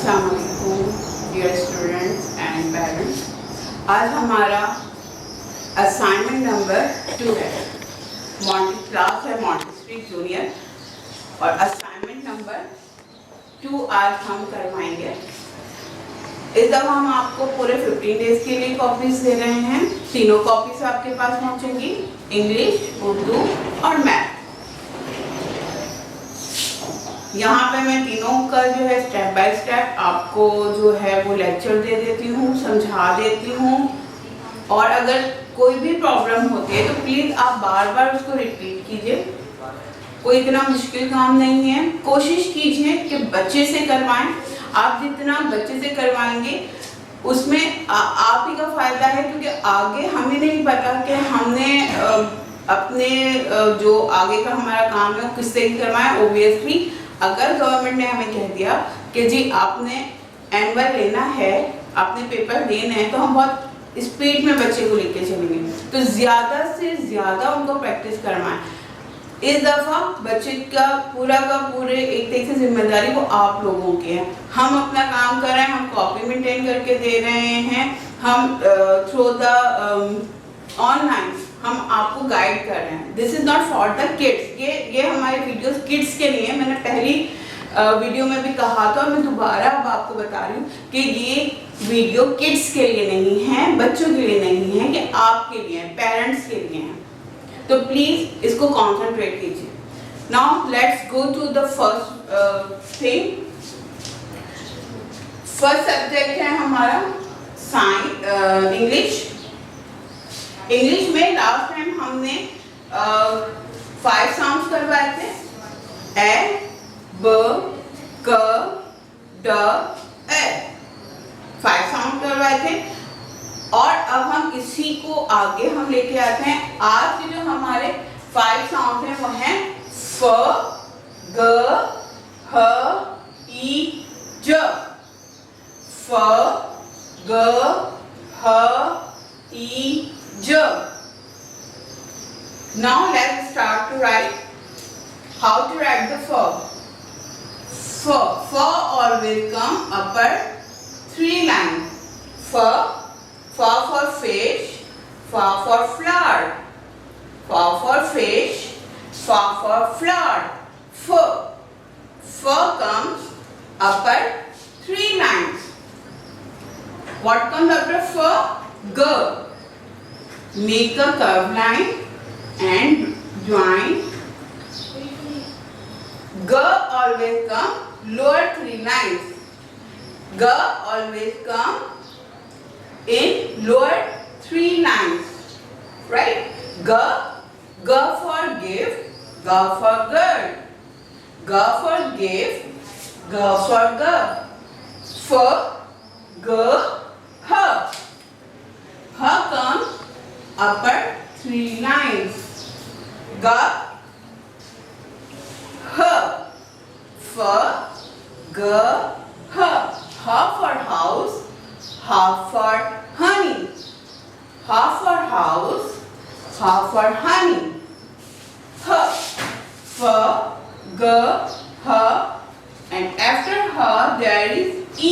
अस्सलाम वालेकुम dear students and parents. आज हमारा असाइनमेंट नंबर 2 है। क्लास है मॉन्टेसरी जूनियर और असाइनमेंट नंबर 2 आज हम करवाएंगे। इस दफ़ा हम आपको पूरे 15 डेज के लिए कॉपीज दे रहे हैं। तीनों कॉपीज आपके पास पहुंचेंगी, इंग्लिश, उर्दू और मैथ। यहाँ पे मैं तीनों का जो है स्टेप बाय स्टेप आपको जो है वो लेक्चर दे देती हूँ, समझा देती हूँ। और अगर कोई भी प्रॉब्लम होती है तो प्लीज़ आप बार बार उसको रिपीट कीजिए। कोई इतना मुश्किल काम नहीं है। कोशिश कीजिए कि बच्चे से करवाएं। आप जितना बच्चे से करवाएंगे उसमें आप ही का फ़ायदा है, क्योंकि आगे हमें नहीं पता कि हमने अपने जो आगे का हमारा काम है वो किससे ही करवाएं। ओबियसली अगर गवर्नमेंट ने हमें कह दिया कि जी आपने एनुअल लेना है, आपने पेपर देना है, तो हम बहुत स्पीड में बच्चे को लेके चलेंगे। तो ज़्यादा से ज़्यादा उनको प्रैक्टिस करवाएं। इस दफ़ा बच्चे का पूरे एक तरीके से जिम्मेदारी वो आप लोगों की है। हम अपना काम कर रहे हैं, हम कॉपी मेंटेन करके दे रहे हैं, हम थ्रू द ऑनलाइन हम आपको गाइड कर रहे हैं। This is not for the kids. ये हमारे वीडियोस किड्स के लिए। मैंने पहली वीडियो में भी कहा था और मैं दोबारा अब आपको बता रही हूँ कि ये वीडियो किड्स के लिए नहीं है, बच्चों के लिए नहीं है, कि आपके लिए है, पेरेंट्स के लिए है। तो प्लीज इसको कॉन्सेंट्रेट कीजिए। Now let's go to the first thing. First subject है हमारा साइंस, इंग्लिश। इंग्लिश में लास्ट टाइम हमने 5 साउंड्स करवाए थे, ए, ब, क, ड, ए। 5 साउंड करवाए थे और अब हम इसी को आगे हम लेके आते हैं। आज के जो हमारे 5 साउंड हैं वो हैं फ, ग, ह, ई, ज। फ, ग, ह, ई, j. Now let's start to write. How to write the f? F always come upper 3 lines. F for fish, f for flower. F for fish, f for flower. F comes upper 3 lines. What comes after f? G. Make a curved line and join. G always come lower 3 lines. G always come in lower 3 lines. Right? G for give, G for girl. G for give, G for girl. F, G, H. H comes upper 3 lines. G, H. F, G, H. H for house, H for honey. H for house, H for honey. H, F, G, H, and after H there is E.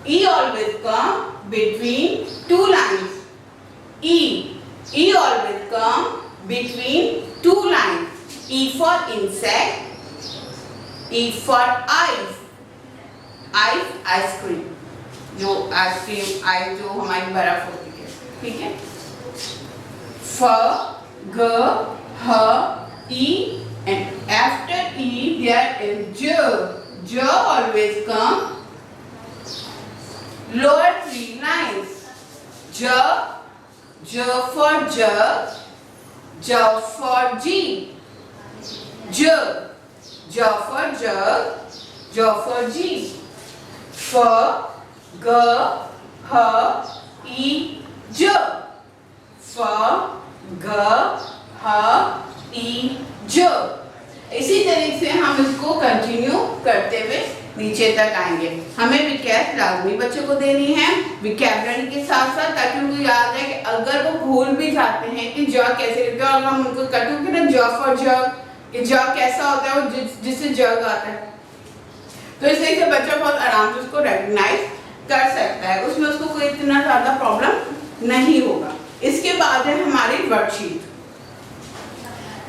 E always come between 2 lines. E always come between 2 lines. E for insect, E for ice. Ice cream, जो ice cream ice जो हमारी बर्फ होती है, ठीक है। F, G, H, E, and after E there is J. J always come lower 3 lines. J for jug, J for G. J for jug, J for G. F, G, H, E, J. F, G, H, E, J. इसी तरीके से हम इसको continue करते हुए नीचे तक आएंगे। हमें विकैब लाजमी बच्चों को देनी है विकैबुलरी के साथ साथ, ताकि उनको याद रहे कि अगर वो भूल भी जाते हैं कि ज कैसे लिखते हैं और हम उनको कटू के ना ज फॉर जग, कि जग कैसा होता है, वो जिससे जग आता है, तो इसलिए से बच्चा बहुत आराम से उसको रिकग्नाइज कर सकता है, उसमें उसको कोई इतना ज़्यादा प्रॉब्लम नहीं होगा। इसके बाद है हमारी वर्कशीट।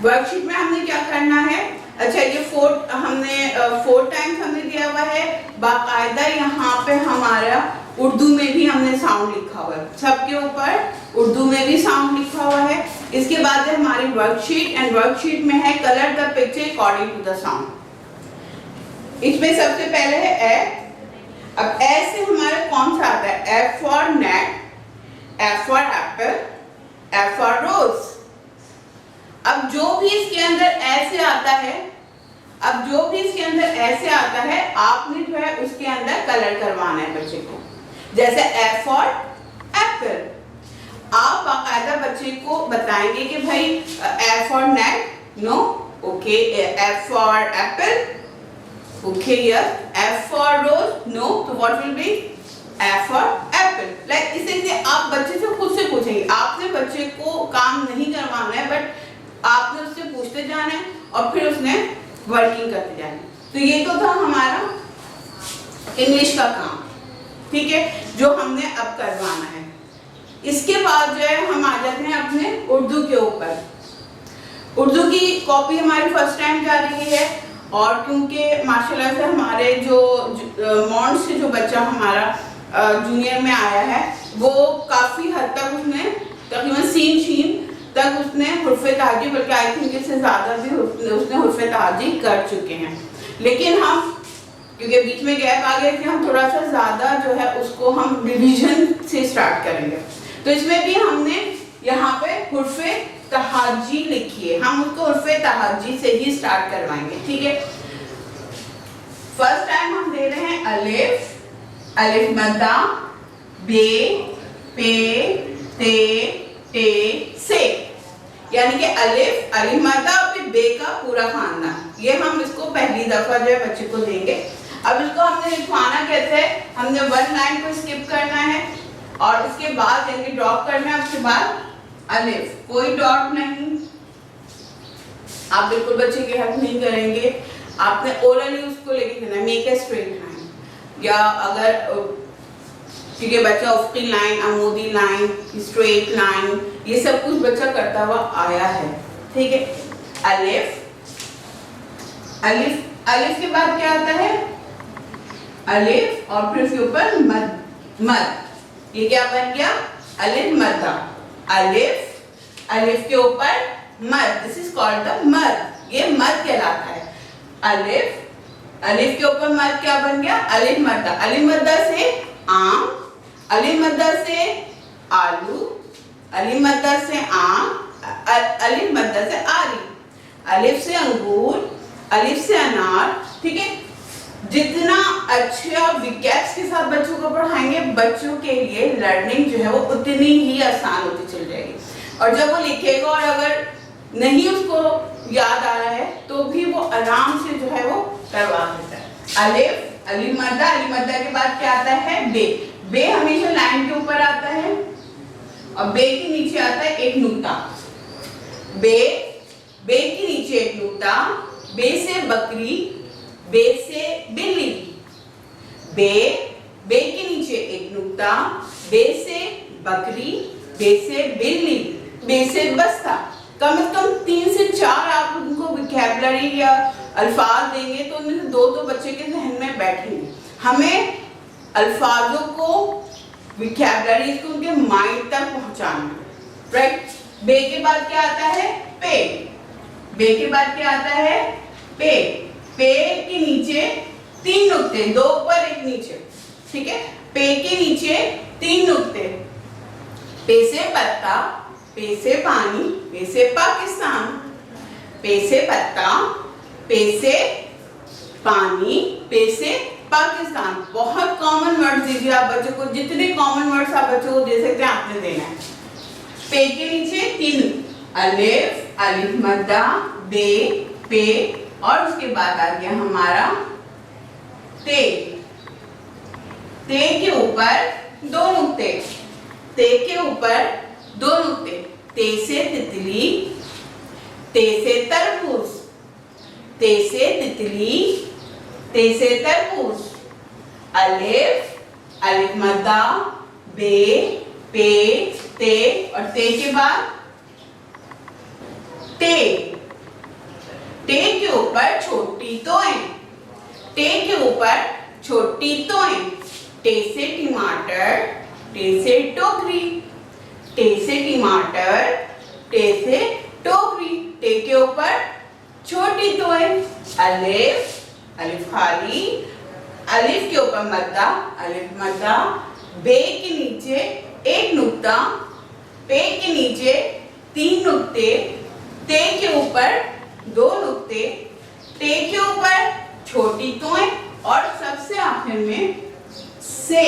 वर्कशीट में हमने क्या करना है, अच्छा ये 4 टाइम्स हमने दिया हुआ है, बाकायदा यहाँ पे हमारा उर्दू में भी हमने साउंड लिखा हुआ है, सबके ऊपर उर्दू में भी साउंड लिखा हुआ है। इसके बाद है हमारी वर्कशीट, एंड वर्कशीट में है colour the picture according to the sound. इसमें सबसे पहले है ए। अब ए से हमारा कौन सा आता है, F for net, F for apple, F for rose. अब जो भी इसके अंदर ऐसे आता है, आपने जो है उसके अंदर कलर करवाना है बच्चे को। जैसे एफ फॉर एप्पल, आप बाकायदा बच्चे को बताएंगे कि भाई F for net, no, okay, F for apple, okay, yes, F for rose, no, तो what will be F for apple. Like इसे आप बच्चे से खुद से पूछेंगे, आपने बच्चे को काम नहीं करवाना है, बट आपने उससे पूछते जाना है और फिर उसने वर्किंग करते जाना है। तो ये तो था हमारा इंग्लिश का काम, ठीक है, जो हमने अब करवाना है। इसके बाद जो है हम आ जाते हैं अपने उर्दू के ऊपर। उर्दू की कॉपी हमारी फर्स्ट टाइम जा रही है, और क्योंकि माशाल्लाह से हमारे जो मॉन्ट से जो बच्चा हमारा जूनियर में आया है, वो काफ़ी हद तक उसने तकरीबन सीन शीन तक उसने हुर्फ़े तहाजी, बल्कि आई थिंक इससे ज़्यादा भी उसने हुर्फ़े तहाजी कर चुके हैं। लेकिन हम क्योंकि बीच में गैप आ गया कि हम थोड़ा सा ज़्यादा जो है उसको हम रिवीजन से स्टार्ट करेंगे, तो इसमें भी हमने यहाँ पे हुर्फ़े तहाजी लिखी है, हम उसको हुर्फ़े तहाजी से ही स्टार्ट करवाएंगे, ठीक है। फर्स्ट टाइम हम दे रहे हैं अलिफ, अलिफ मद्दा, बे, पे, ते, टे, से, यानी कि अलिफ, अलिफ मद्दा और फिर बे का पूरा खानदान, ये हम इसको पहली दफा जो है बच्चे को देंगे। अब इसको हमने लिखवाना कैसे है, हमने 1 लाइन को स्किप करना है और इसके बाद यानी ड्रॉप करना है, उसके बाद अलिफ, कोई डॉट नहीं, आप बिल्कुल बच्चे की हेल्प नहीं करेंगे, आपने ओरली उसको लेके देना, मेक ए स्ट्रेट लाइन, या अगर क्योंकि बच्चा उफ्की लाइन, अमूदी लाइन, स्ट्रेट लाइन, ये सब कुछ बच्चा करता हुआ आया है, ठीक है। अलिफ, अलिफ, अलिफ के बाद क्या आता है, अलिफ और फिर उसके ऊपर मद, मद, ये क्या बन गया, अलिफ मद्दा, अलिफ, अलिफ के ऊपर मद, दिस इज कॉल्ड द मद, ये मद कहलाता है। अलिफ, अलिफ के ऊपर मद क्या बन गया, अलिफ मद्दा, अलिफ मद्दा से आम, अलिफ मद्दा से आलू, अलिफ मद्दा से आम, अलिफ मद्दा से आरी, अलिफ से अंगूर, अलिफ से अनार, ठीक है। जितना अच्छे आप विकेट्स के साथ बच्चों को पढ़ाएंगे, बच्चों के लिए लर्निंग जो है वो उतनी ही आसान होती चल जाएगी, और जब वो लिखेगा और अगर नहीं उसको याद आ रहा है तो भी वो आराम से जो है वो करवा देता है। अलिफ, अलिफ मद्दा, अलिफ मद्दा के बाद क्या आता है, बे, बे हमेशा लाइन के ऊपर आता है और बे के नीचे आता है एक नुक्ता, बे, बे के नीचे एक नुक्ता, बे से बकरी, बे से बिल्ली, बे, बे के नीचे एक नुक्ता, बे से बकरी, बे से बिल्ली, बे से बस्ता। कम से कम 3 से 4 आप उनको वोकैबुलरी या अल्फाज देंगे तो उनमें से 2 तो बच्चे के जहन में बैठेंगे। हमें अल्फाजों को, वोकैबुलरी को उनके माइंड तक पहुंचाना, राइट। बे के बाद क्या आता है, पे, बे के बाद क्या आता है, पे, पे के नीचे 3 नुक्ते, 2 ऊपर 1 नीचे, ठीक है। पे के नीचे 3 नुक्ते, पे से पत्ता, पे से पानी, पे से पाकिस्तान, पे से पत्ता, पे से पानी, पे से पाकिस्तान। बहुत कॉमन वर्ड दीजिए आप बच्चों को, जितने कॉमन वर्ड्स आप बच्चों को दे सकते हैं आपने देना है। पे के नीचे 3, अलिफ, अलिफ मद्दा, बे, पे, और उसके बाद आ गया हमारा ते, ते के ऊपर 2 नुक्ते, ते के ऊपर 2 नुक्ते, ते से तितली, ते से तरबूज, ते से तितली, ते से तरबूज। अलिफ, अलिफ मद्दा, बे, पे, ते और ते के बाद टे। टे के ऊपर छोटी तोएं, टे के ऊपर छोटी तोएं। टे से टमाटर, टे से टोकरी, टे से टमाटर, टे से टोकरी। टे के ऊपर छोटी तोएं। अलिफ, अलिफ खाली, अलिफ के ऊपर मद्दा, अलिफ मद्दा। बे के नीचे एक नुक्ता, पे के नीचे 3 नुक्ते, ते के ऊपर 2 नुक्ते, टे के ऊपर छोटी तोएं और सबसे आखिर में से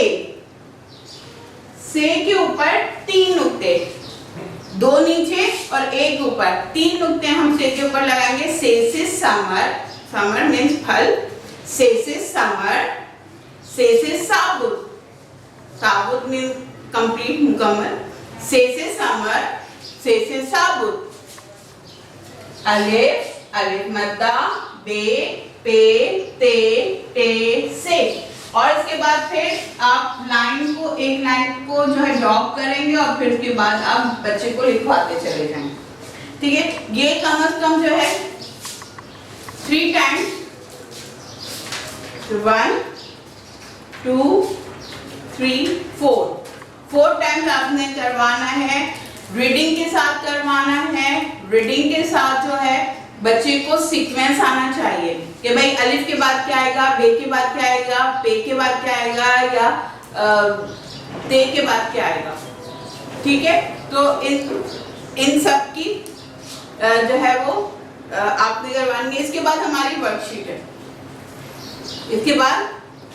के ऊपर 3 नुक्ते, 2 नीचे और 1 ऊपर। 3 नुक्ते हम से के ऊपर लगाएंगे। से समर, समर मीन्स फल। से समर, से साबुत, साबुत मीन्स कंप्लीट मुकम्मल। से समर, से साबुत। अलिफ, अलिफ मद्दा, बे, पे, ते, टे, से। और इसके बाद फिर आप लाइन को, एक लाइन को जो है ड्रॉप करेंगे और फिर उसके बाद आप बच्चे को लिखवाते चले जाएंगे। ठीक है, ये कम से कम जो है 3 टाइम्स, 1 2 3 4 टाइम्स आपने करवाना है। रीडिंग के साथ करवाना है। रीडिंग के साथ जो है बच्चे को सीक्वेंस आना चाहिए कि भाई अलिफ के बाद क्या आएगा, बे के बाद क्या आएगा, पे के बाद क्या आएगा या ते के बाद क्या आएगा। ठीक है, तो इन सब की जो है वो आपने करवानी है। इसके बाद हमारी वर्कशीट है। इसके बाद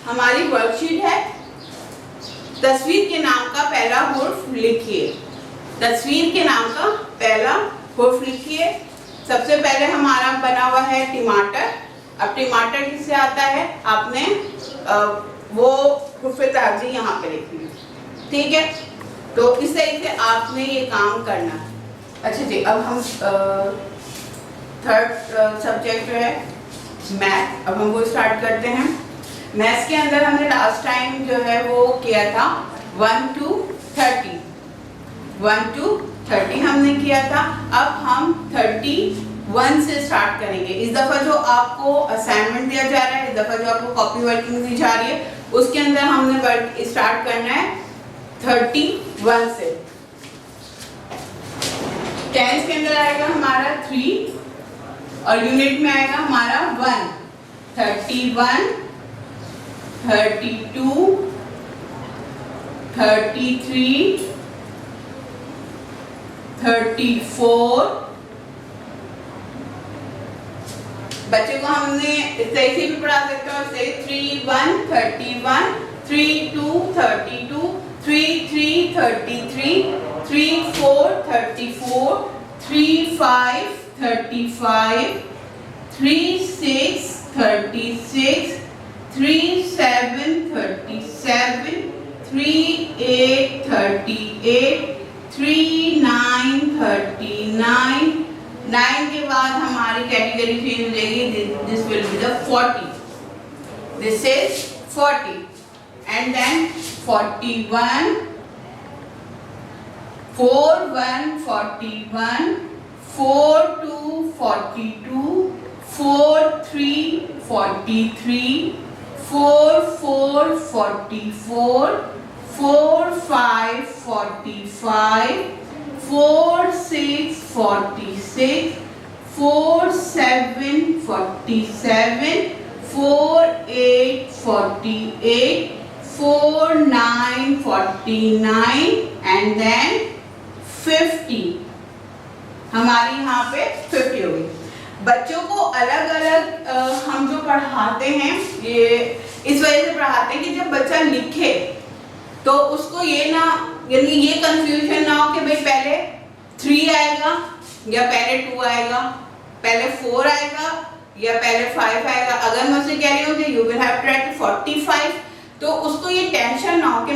हमारी वर्कशीट है। तस्वीर के नाम का पहला हुर्फ लिखिए। तस्वीर के नाम का पहला हुर्फ लिखिए। सबसे पहले हमारा बना हुआ है टमाटर। अब टमाटर किससे आता है, आपने वो हुर्फ ताजी यहाँ पे लिखी है। ठीक है, तो इस तरीके से आपने ये काम करना है। अच्छा जी, अब हम थर्ड सब्जेक्ट जो है मैथ, अब हम वो स्टार्ट करते हैं। मैथ्स के अंदर हमने लास्ट टाइम जो है वो किया था 1 to 30, 1 to 30 हमने किया था। अब हम 31 से स्टार्ट करेंगे। इस दफ़ा जो आपको असाइनमेंट दिया जा रहा है, इस दफ़ा जो आपको कॉपी वर्किंग दी जा रही है, उसके अंदर हमने वर्क स्टार्ट करना है 31 से। टेंस के अंदर आएगा हमारा 3 और यूनिट में आएगा हमारा 1। 31, 32, 33, 34। बच्चे को हमने इस तरीके से भी पढ़ा सकते हैं, से 31, 31, 32, 32, 33, 33, 34, 34, 35, 35, 36, 36, 37, 37, 38, 38, 39, 39। 9 के बाद हमारी कैटेगरी चेंज हो जाएगी। This will be the 40। This is 40 and then 41, 41, 41, 42, 42, 43, 43, 44, 44, 45, 45, 46, 46, 47, 47, 48, 48, 49, 49 and then 50। हमारी यहाँ पे 50 होगी। बच्चों को अलग अलग हम जो पढ़ाते हैं ये इस वजह से पढ़ाते हैं कि जब बच्चा लिखे तो उसको ये ना, यानी ये कंफ्यूजन ना हो कि भाई पहले 3 आएगा या पहले 2 आएगा, पहले 4 आएगा या पहले 5 आएगा। अगर मैं उससे कह रही हूँ कि you will have to write 45, तो उसको ये टेंशन ना हो कि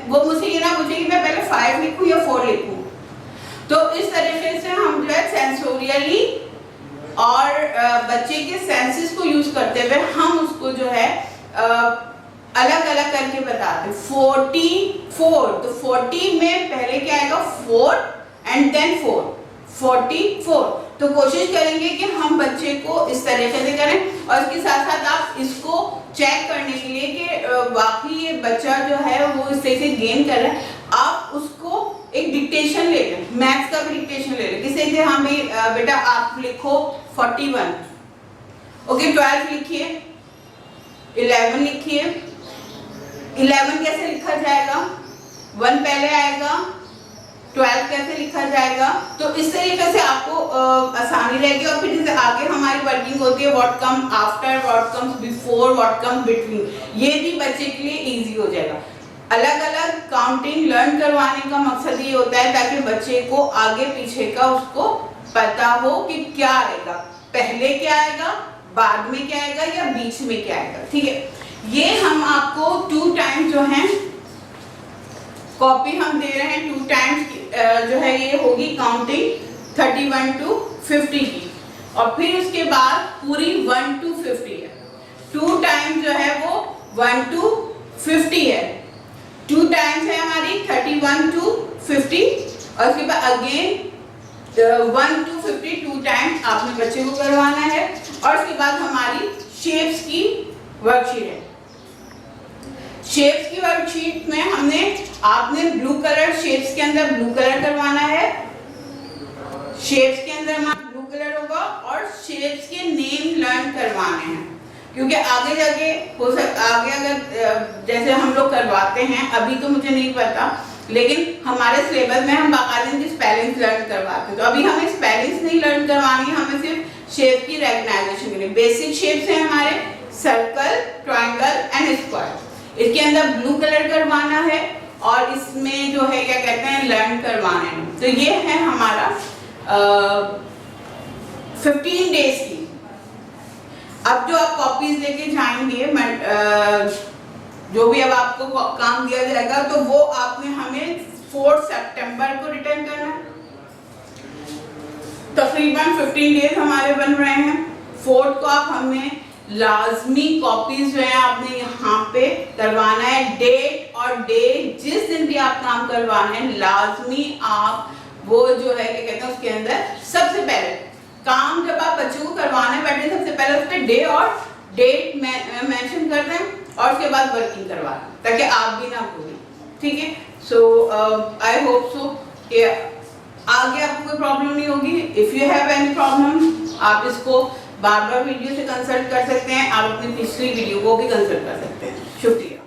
वो मुझसे ये ना पूछे कि मैं पहले 5 लिखूँ या 4 लिखूँ। तो इस तरीके से हम जो है सेंसोरियली और बच्चे के सेंसेस को यूज करते हुए हम उसको जो है अलग अलग करके बताते हैं। 44, तो 40 में पहले क्या आएगा 4 एंड देन 4, 44। तो कोशिश करेंगे कि हम बच्चे को इस तरीके से करें और इसके साथ साथ आप इसको चेक करने के लिए कि वाकई ये बच्चा जो है वो इस तरह से गेन कर रहा है, आप उसको एक डिक्टेशन ले लें, मैथ्स का भी डिक्टेशन ले लें। किसी से हमें बेटा आप लिखो 41, ओके 12 लिखिए, 11 लिखिए। 11 कैसे लिखा जाएगा, 1 पहले आएगा, 12 कैसे लिखा जाएगा। तो इस तरीके से आपको आसानी रहेगी। और फिर जैसे आगे हमारी वर्किंग होती है what come after, what comes before, what come between, ये भी बच्चे के लिए इजी हो जाएगा। अलग अलग काउंटिंग लर्न करवाने का मकसद ये होता है ताकि बच्चे को आगे पीछे का उसको पता हो कि क्या आएगा, पहले क्या आएगा, बाद में क्या आएगा या बीच में क्या आएगा। ठीक है, ये हम आपको 2 टाइम्स जो है कॉपी हम दे रहे हैं, 2 टाइम्स जो है ये होगी काउंटिंग 31 to 50 की, और फिर उसके बाद पूरी 1 to 50 है। 2 टाइम्स जो है वो 1 to 50 है, 2 टाइम्स है हमारी 31 to 50, और उसके बाद अगेन 1 to 50 2 टाइम्स आपने बच्चे को करवाना है। और उसके बाद हमारी शेप्स की वर्कशीट है। शेप्स की वर्कशीट में आपने ब्लू कलर, शेप्स के अंदर ब्लू कलर करवाना है, शेप्स के अंदर हमारा ब्लू कलर होगा, और शेप्स के नेम लर्न करवाने हैं, क्योंकि आगे जाके हो सकता आगे अगर जैसे हम लोग करवाते हैं, अभी तो मुझे नहीं पता, लेकिन हमारे सिलेबस में हम बाकायदा इनकी स्पेलिंग्स लर्न करवाते हैं। तो अभी हमें स्पेलिंग्स नहीं लर्न करवानी है, हमें सिर्फ शेप की रेकग्नाइजेशन के लिए। बेसिक शेप्स हैं हमारे सर्कल, ट्रायंगल एंड स्क्वायर। इसके अंदर ब्लू कलर करवाना है और इसमें जो है क्या कहते हैं लर्न करवाना है। तो ये है हमारा 15 डेज की। अब जो आप कॉपीज लेके जाएंगे, जो भी अब आपको काम दिया जाएगा, तो वो आपने हमें 4 सितंबर को रिटर्न करना है। तकरीबन 15 डेज हमारे बन रहे हैं। 4 को आप हमें लाजमी कॉपीज जो है आपने यहाँ पे करवाना है। डेट और डेट जिस दिन भी आप काम करवाना है, लाजमी आप वो जो है क्या कहते हैं उसके अंदर सबसे पहले काम जब आप बच्चों को करवाने बैठे सबसे पहले उस पर डे और डेट मेंशन कर दें, और उसके बाद वर्किंग करवा दें ताकि आप भी ना भूलें। ठीक है, सो आई होप सो कि आगे आपको कोई प्रॉब्लम नहीं होगी। If you have any problem आप इसको बार बार वीडियो से कंसल्ट कर सकते हैं, आप अपनी पिछली वीडियो को भी कंसल्ट कर सकते हैं। शुक्रिया।